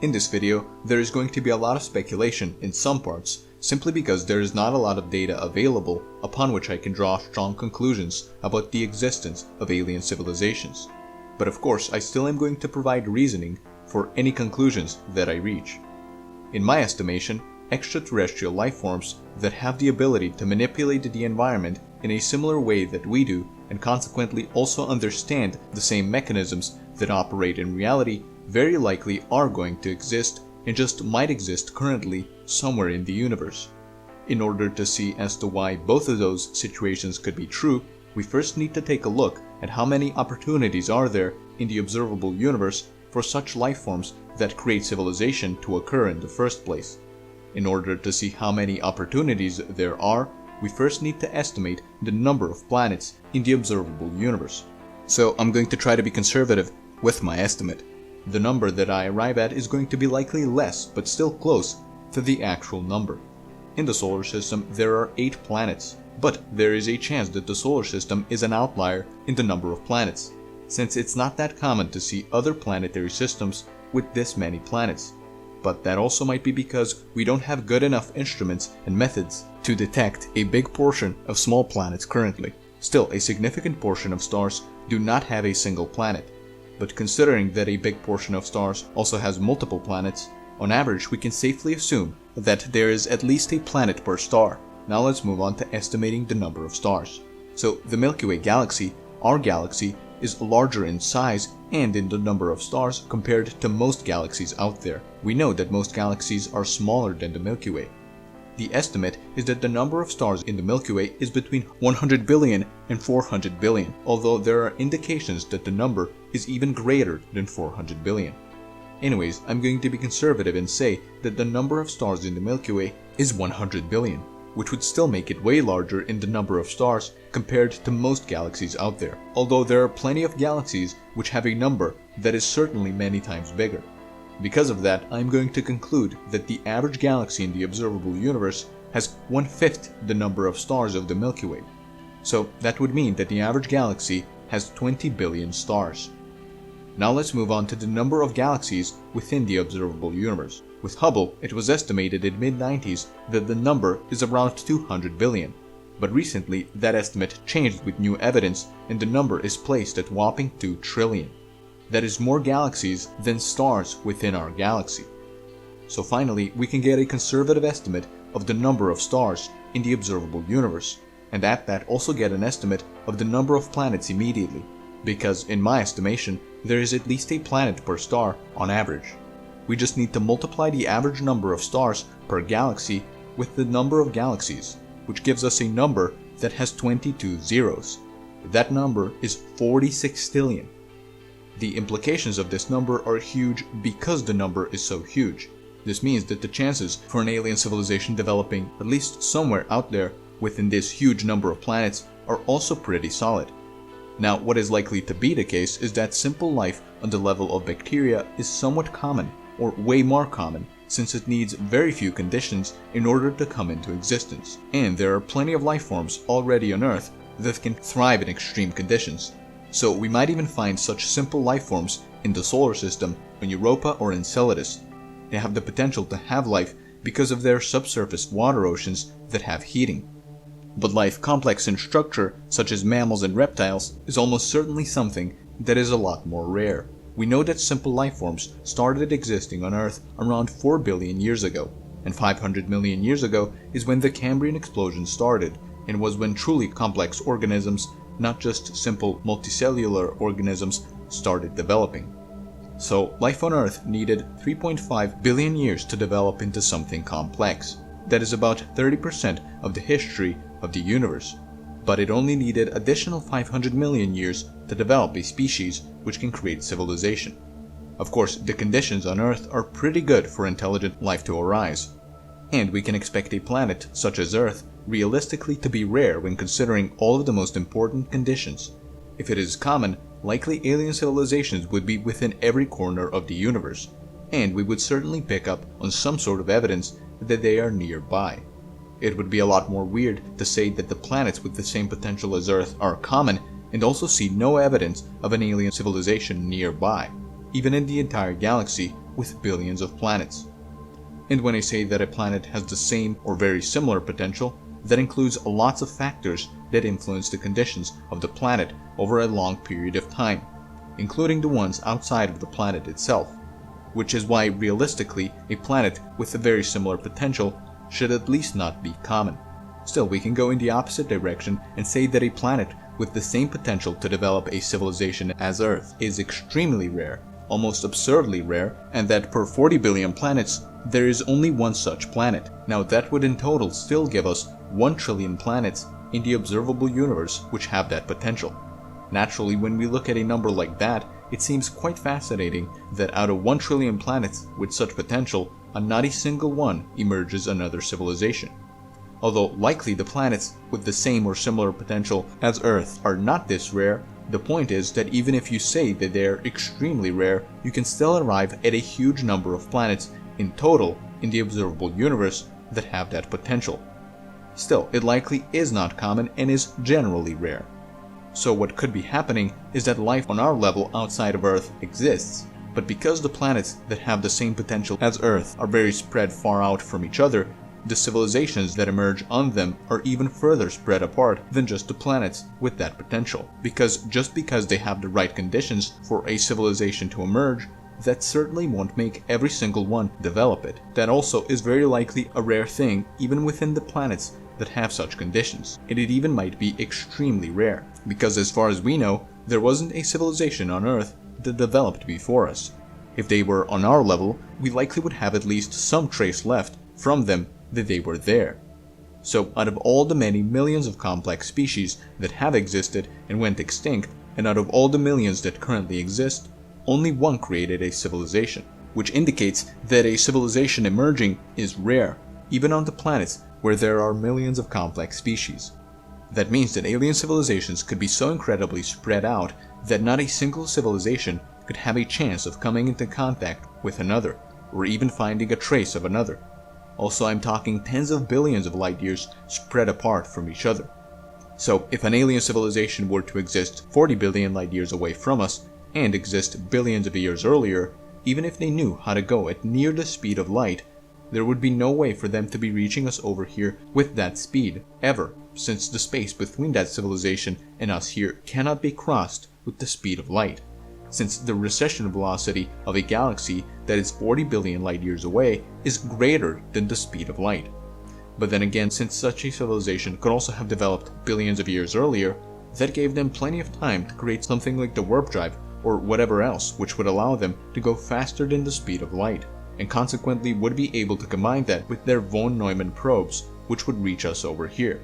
In this video, there is going to be a lot of speculation in some parts, simply because there is not a lot of data available upon which I can draw strong conclusions about the existence of alien civilizations. But of course, I still am going to provide reasoning for any conclusions that I reach. In my estimation, extraterrestrial life forms that have the ability to manipulate the environment in a similar way that we do, and consequently also understand the same mechanisms that operate in reality, very likely are going to exist and just might exist currently somewhere in the universe. In order to see as to why both of those situations could be true, we first need to take a look at how many opportunities are there in the observable universe for such life forms that create civilization to occur in the first place. In order to see how many opportunities there are, we first need to estimate the number of planets in the observable universe. So I'm going to try to be conservative with my estimate. The number that I arrive at is going to be likely less, but still close to the actual number. In the solar system, there are 8 planets, but there is a chance that the solar system is an outlier in the number of planets, since it's not that common to see other planetary systems with this many planets. But that also might be because we don't have good enough instruments and methods to detect a big portion of small planets currently. Still, a significant portion of stars do not have a single planet. But considering that a big portion of stars also has multiple planets, on average we can safely assume that there is at least a planet per star. Now let's move on to estimating the number of stars. So the Milky Way galaxy, our galaxy, is larger in size and in the number of stars compared to most galaxies out there. We know that most galaxies are smaller than the Milky Way. The estimate is that the number of stars in the Milky Way is between 100 billion and 400 billion, although there are indications that the number is even greater than 400 billion. Anyways, I'm going to be conservative and say that the number of stars in the Milky Way is 100 billion, which would still make it way larger in the number of stars compared to most galaxies out there, although there are plenty of galaxies which have a number that is certainly many times bigger. Because of that, I'm going to conclude that the average galaxy in the observable universe has 1/5 the number of stars of the Milky Way. So that would mean that the average galaxy has 20 billion stars. Now let's move on to the number of galaxies within the observable universe. With Hubble, it was estimated in mid-90s that the number is around 200 billion. But recently, that estimate changed with new evidence and the number is placed at whopping 2 trillion. That is more galaxies than stars within our galaxy. So finally, we can get a conservative estimate of the number of stars in the observable universe, and at that also get an estimate of the number of planets immediately, because in my estimation, there is at least a planet per star on average. We just need to multiply the average number of stars per galaxy with the number of galaxies, which gives us a number that has 22 zeros. That number is 46 stillion. The implications of this number are huge because the number is so huge. This means that the chances for an alien civilization developing at least somewhere out there within this huge number of planets are also pretty solid. Now, what is likely to be the case is that simple life on the level of bacteria is somewhat common, or way more common, since it needs very few conditions in order to come into existence. And there are plenty of life forms already on Earth that can thrive in extreme conditions. So we might even find such simple life forms in the solar system on Europa or Enceladus. They have the potential to have life because of their subsurface water oceans that have heating. But life complex in structure, such as mammals and reptiles, is almost certainly something that is a lot more rare. We know that simple life forms started existing on Earth around 4 billion years ago, and 500 million years ago is when the Cambrian explosion started, and was when truly complex organisms, not just simple multicellular organisms, started developing. So life on Earth needed 3.5 billion years to develop into something complex. That is about 30% of the history of the universe. But it only needed additional 500 million years to develop a species which can create civilization. Of course, the conditions on Earth are pretty good for intelligent life to arise, and we can expect a planet such as Earth realistically to be rare when considering all of the most important conditions. If it is common, likely alien civilizations would be within every corner of the universe, and we would certainly pick up on some sort of evidence that they are nearby. It would be a lot more weird to say that the planets with the same potential as Earth are common and also see no evidence of an alien civilization nearby. even in the entire galaxy with billions of planets. And when I say that a planet has the same or very similar potential, that includes lots of factors that influence the conditions of the planet over a long period of time, including the ones outside of the planet itself, which is why realistically a planet with a very similar potential should at least not be common. Still, we can go in the opposite direction and say that a planet with the same potential to develop a civilization as Earth is extremely rare, almost absurdly rare, and that per 40 billion planets, there is only one such planet. Now that would in total still give us 1 trillion planets in the observable universe which have that potential. Naturally, when we look at a number like that, it seems quite fascinating that out of 1 trillion planets with such potential, on not a single one emerges another civilization. Although likely the planets with the same or similar potential as Earth are not this rare, the point is that even if you say that they are extremely rare, you can still arrive at a huge number of planets in total in the observable universe that have that potential. Still, it likely is not common and is generally rare. So what could be happening is that life on our level outside of Earth exists, but because the planets that have the same potential as Earth are very spread far out from each other, the civilizations that emerge on them are even further spread apart than just the planets with that potential. Because just because they have the right conditions for a civilization to emerge, that certainly won't make every single one develop it. That also is very likely a rare thing even within the planets that have such conditions, and it even might be extremely rare, because as far as we know, there wasn't a civilization on Earth that developed before us. If they were on our level, we likely would have at least some trace left from them that they were there. So out of all the many millions of complex species that have existed and went extinct, and out of all the millions that currently exist, only one created a civilization, which indicates that a civilization emerging is rare, even on the planets where there are millions of complex species. That means that alien civilizations could be so incredibly spread out that not a single civilization could have a chance of coming into contact with another, or even finding a trace of another. Also, I'm talking tens of billions of light years spread apart from each other. So, if an alien civilization were to exist 40 billion light years away from us, and exist billions of years earlier, even if they knew how to go at near the speed of light, there would be no way for them to be reaching us over here with that speed, ever, since the space between that civilization and us here cannot be crossed with the speed of light, since the recession velocity of a galaxy that is 40 billion light years away is greater than the speed of light. But then again, since such a civilization could also have developed billions of years earlier, that gave them plenty of time to create something like the warp drive or whatever else which would allow them to go faster than the speed of light, and consequently would be able to combine that with their von Neumann probes, which would reach us over here.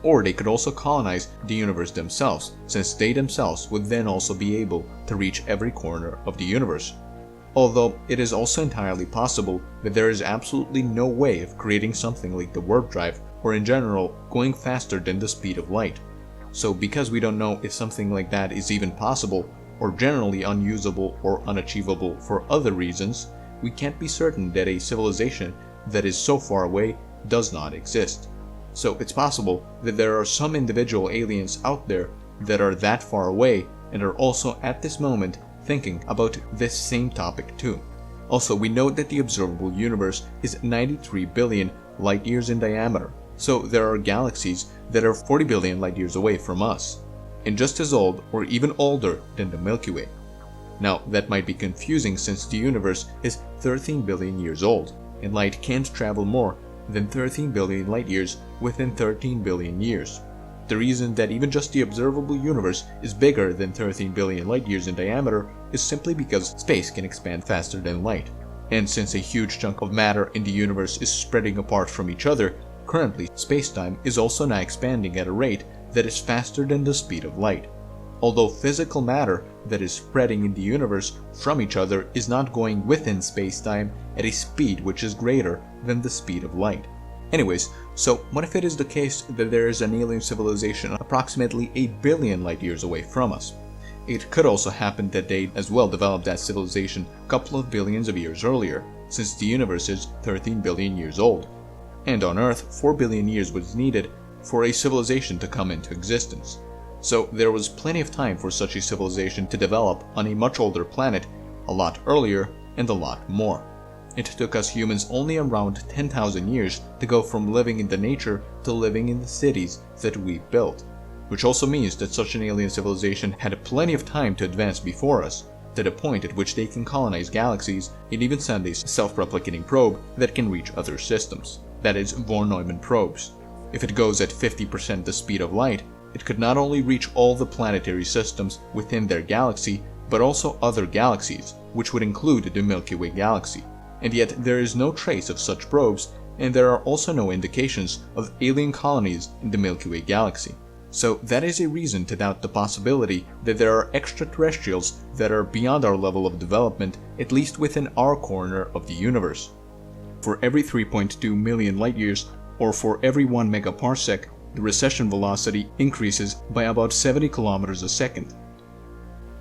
Or they could also colonize the universe themselves, since they themselves would then also be able to reach every corner of the universe. Although it is also entirely possible that there is absolutely no way of creating something like the warp drive, or in general going faster than the speed of light. So because we don't know if something like that is even possible, or generally unusable or unachievable for other reasons, we can't be certain that a civilization that is so far away does not exist. So it's possible that there are some individual aliens out there that are that far away and are also at this moment thinking about this same topic too. Also, we know that the observable universe is 93 billion light years in diameter, so there are galaxies that are 40 billion light years away from us, and just as old or even older than the Milky Way. Now, that might be confusing since the universe is 13 billion years old, and light can't travel more than 13 billion light years within 13 billion years. The reason that even just the observable universe is bigger than 13 billion light years in diameter is simply because space can expand faster than light. And since a huge chunk of matter in the universe is spreading apart from each other, currently space-time is also now expanding at a rate that is faster than the speed of light. Although physical matter that is spreading in the universe from each other is not going within space-time at a speed which is greater than the speed of light. Anyways, so what if it is the case that there is an alien civilization approximately 8 billion light years away from us? It could also happen that they as well developed that civilization a couple of billions of years earlier, since the universe is 13 billion years old. And on Earth, 4 billion years was needed for a civilization to come into existence. So there was plenty of time for such a civilization to develop on a much older planet a lot earlier, and a lot more. It took us humans only around 10,000 years to go from living in the nature to living in the cities that we built. Which also means that such an alien civilization had plenty of time to advance before us, to the point at which they can colonize galaxies and even send a self-replicating probe that can reach other systems. That is, von Neumann probes. If it goes at 50% the speed of light, it could not only reach all the planetary systems within their galaxy, but also other galaxies, which would include the Milky Way galaxy. And yet there is no trace of such probes, and there are also no indications of alien colonies in the Milky Way galaxy. So that is a reason to doubt the possibility that there are extraterrestrials that are beyond our level of development, at least within our corner of the universe. For every 3.2 million light-years, or for every 1 megaparsec, the recession velocity increases by about 70 kilometers a second.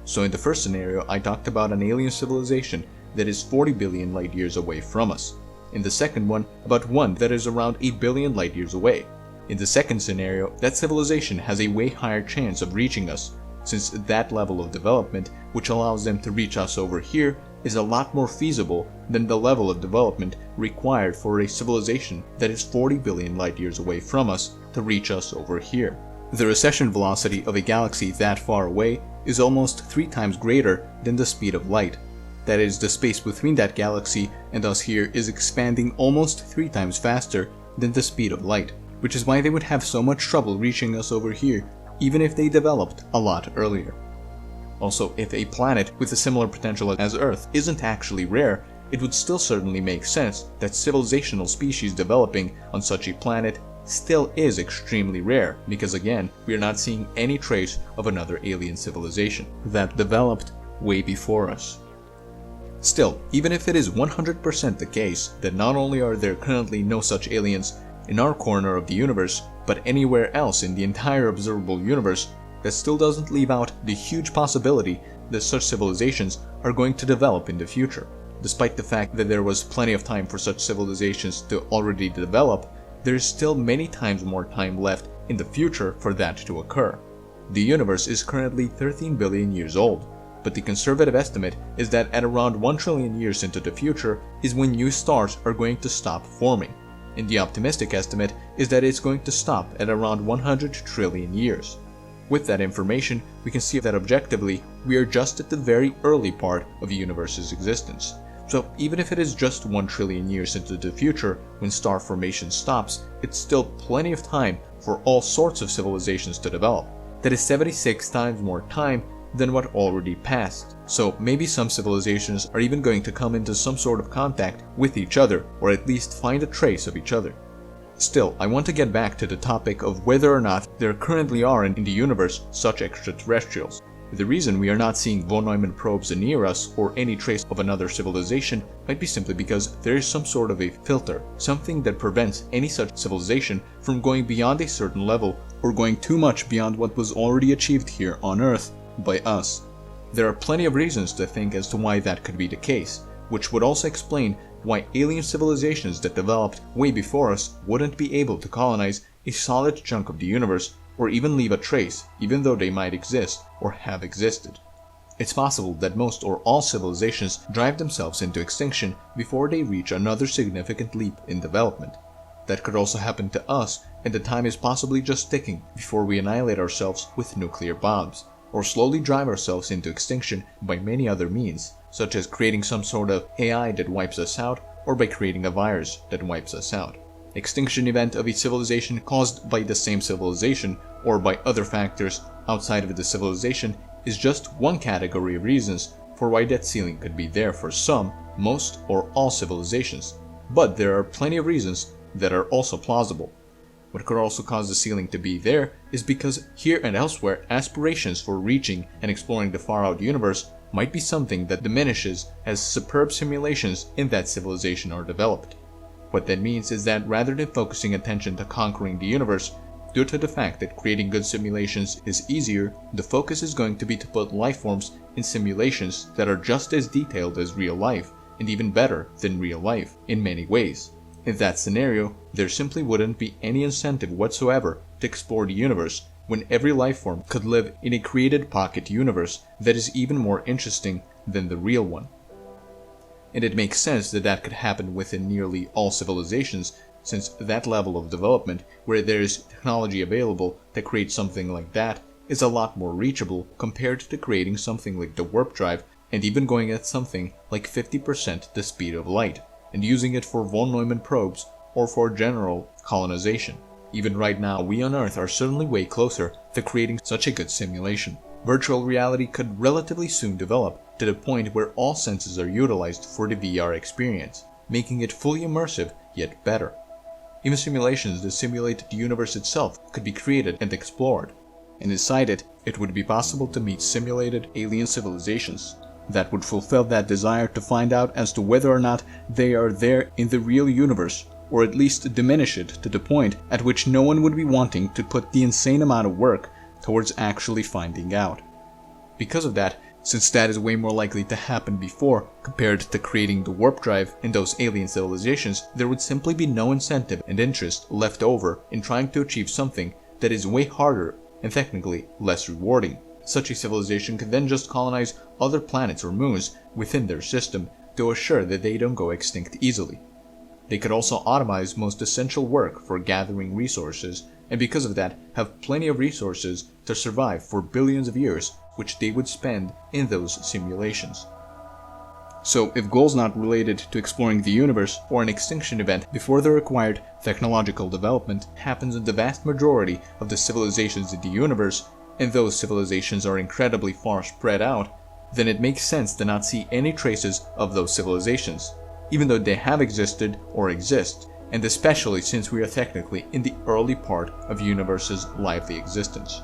So in the first scenario, I talked about an alien civilization that is 40 billion light-years away from us. In the second one, about one that is around 8 billion light-years away. In the second scenario, that civilization has a way higher chance of reaching us, since that level of development, which allows them to reach us over here, is a lot more feasible than the level of development required for a civilization that is 40 billion light-years away from us to reach us over here. The recession velocity of a galaxy that far away is almost 3 times greater than the speed of light. That is, the space between that galaxy and us here is expanding almost 3 times faster than the speed of light, which is why they would have so much trouble reaching us over here, even if they developed a lot earlier. Also, if a planet with a similar potential as Earth isn't actually rare, it would still certainly make sense that civilizational species developing on such a planet still is extremely rare, because again, we are not seeing any trace of another alien civilization that developed way before us. Still, even if it is 100% the case that not only are there currently no such aliens in our corner of the universe, but anywhere else in the entire observable universe, that still doesn't leave out the huge possibility that such civilizations are going to develop in the future. Despite the fact that there was plenty of time for such civilizations to already develop, there is still many times more time left in the future for that to occur. The universe is currently 13 billion years old, but the conservative estimate is that at around 1 trillion years into the future is when new stars are going to stop forming, and the optimistic estimate is that it's going to stop at around 100 trillion years. With that information, we can see that objectively, we are just at the very early part of the universe's existence. So even if it is just 1 trillion years into the future when star formation stops, it's still plenty of time for all sorts of civilizations to develop. That is 76 times more time than what already passed. So maybe some civilizations are even going to come into some sort of contact with each other, or at least find a trace of each other. Still, I want to get back to the topic of whether or not there currently are in the universe such extraterrestrials. The reason we are not seeing von Neumann probes near us or any trace of another civilization might be simply because there is some sort of a filter, something that prevents any such civilization from going beyond a certain level or going too much beyond what was already achieved here on Earth by us. There are plenty of reasons to think as to why that could be the case, which would also explain why alien civilizations that developed way before us wouldn't be able to colonize a solid chunk of the universe or even leave a trace, even though they might exist or have existed. It's possible that most or all civilizations drive themselves into extinction before they reach another significant leap in development. That could also happen to us, and the time is possibly just ticking before we annihilate ourselves with nuclear bombs, or slowly drive ourselves into extinction by many other means, such as creating some sort of AI that wipes us out, or by creating a virus that wipes us out. Extinction event of a civilization caused by the same civilization or by other factors outside of the civilization is just one category of reasons for why that ceiling could be there for some, most, or all civilizations. But there are plenty of reasons that are also plausible. What could also cause the ceiling to be there is because here and elsewhere aspirations for reaching and exploring the far-out universe might be something that diminishes as superb simulations in that civilization are developed. What that means is that rather than focusing attention to conquering the universe, due to the fact that creating good simulations is easier, the focus is going to be to put life forms in simulations that are just as detailed as real life, and even better than real life in many ways. In that scenario, there simply wouldn't be any incentive whatsoever to explore the universe when every life form could live in a created pocket universe that is even more interesting than the real one. And it makes sense that that could happen within nearly all civilizations, since that level of development where there is technology available to create something like that is a lot more reachable compared to creating something like the warp drive and even going at something like 50% the speed of light, and using it for von Neumann probes or for general colonization. Even right now, we on Earth are certainly way closer to creating such a good simulation. Virtual reality could relatively soon develop to the point where all senses are utilized for the VR experience, making it fully immersive yet better. Even simulations that simulate the universe itself could be created and explored, and inside it, it would be possible to meet simulated alien civilizations that would fulfill that desire to find out as to whether or not they are there in the real universe, or at least diminish it to the point at which no one would be wanting to put the insane amount of work towards actually finding out. Because of that, since that is way more likely to happen before compared to creating the warp drive in those alien civilizations, there would simply be no incentive and interest left over in trying to achieve something that is way harder and technically less rewarding. Such a civilization could then just colonize other planets or moons within their system to assure that they don't go extinct easily. They could also automate most essential work for gathering resources, and because of that have plenty of resources to survive for billions of years, which they would spend in those simulations. So if goals not related to exploring the universe or an extinction event before the required technological development happens in the vast majority of the civilizations in the universe, and those civilizations are incredibly far spread out, then it makes sense to not see any traces of those civilizations, even though they have existed or exist, and especially since we are technically in the early part of the universe's lively existence.